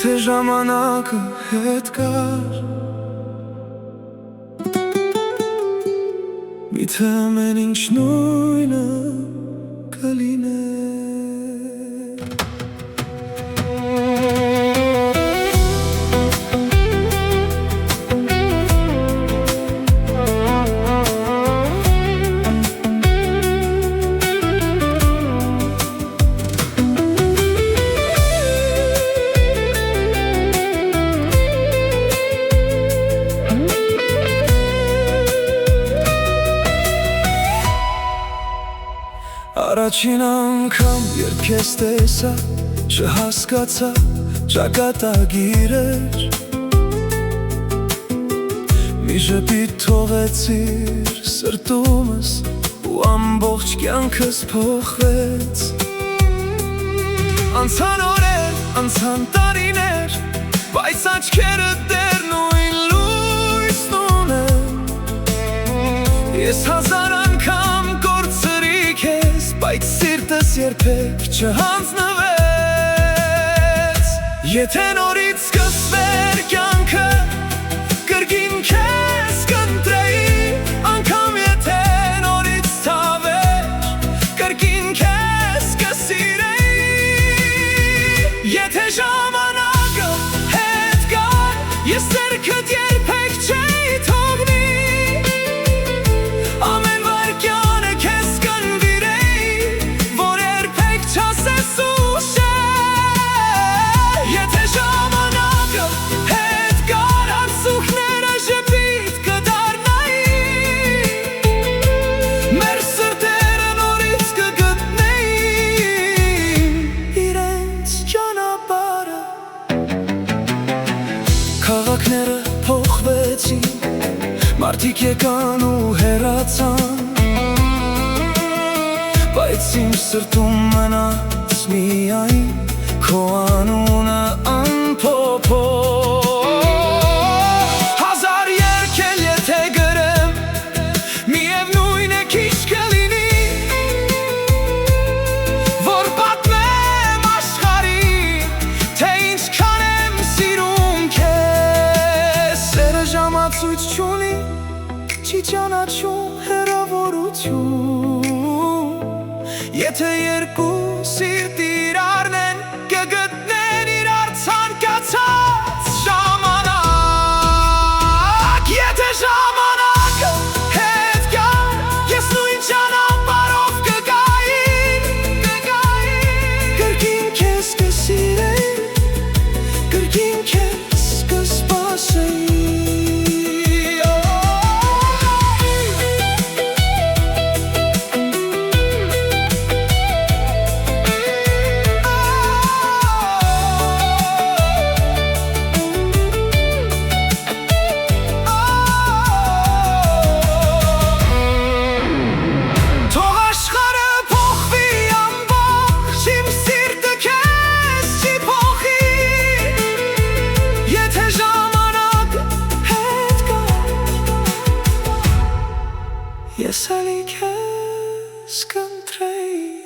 Եթե ժամանակը հետ գար, միթե ամեն ինչ նույնը կլիներ։ Առաջին անգամ երբ քեզ տեսա, չհասկացա ճակատագիր էր, մի ժպիտ թողեցիր սրտումս ու ամբողջ կյանքս փոխվեց։ Անցան օրեր, անցան տարիներ, բայց աչքերդ դեռ նույն լույսն ունեն։ Ես հազար անգամ կորցրի քեզ, բայց սիրտս երբեք չհանձնվեց։ Եթե նորից սկսվեր կյանքը, կրկին քեզ կընտրեի, անգամ եթե նորից ցավեր, կրկին քեզ կսիրեի։ Եթե ժամանակը հետ գար, ես ձեռքդ երբեք չէի թողնի, ամեն վայրկյանը քեզ կնվիրեի, որ երբեք չասես ուշեր։ Եթե ժամանակը հետ գար, անցուղները ժպիտ կդառնայի, մեր սրտերը նորից կգտնեին իրենց ճանապարհը։ Քաղաքները փոխվեցին, մարդիկ եկան ու հեռացան, բայց իմ սրտում մնաց միայն քո անունը անփոփոխ։ Հազար երգել եթե գրեմ, միևնույն է քիչ կլինի, որ պատմեմ աշխարհին, թե ինչքան եմ սիրում քեզ։ Սերը ժամացույց չունի, չի ճանաչում հեռավորություն, եթե երկու սիրտ իրարն են, կգտնեն իրար ցանկացած ժամանակ։ Եթե ժամանակը հետ գար, ես նույն ճանապարհով կգայի, կրկին քեզ կսիրեի, կրկին քեզ կսպասեի։ Թող աշխարհը փոխվի ամբողջ, իմ սիրտը քեզ չի փոխի, եթե ժամանակը հետ գար, ես ելի քեզ կընտրեի։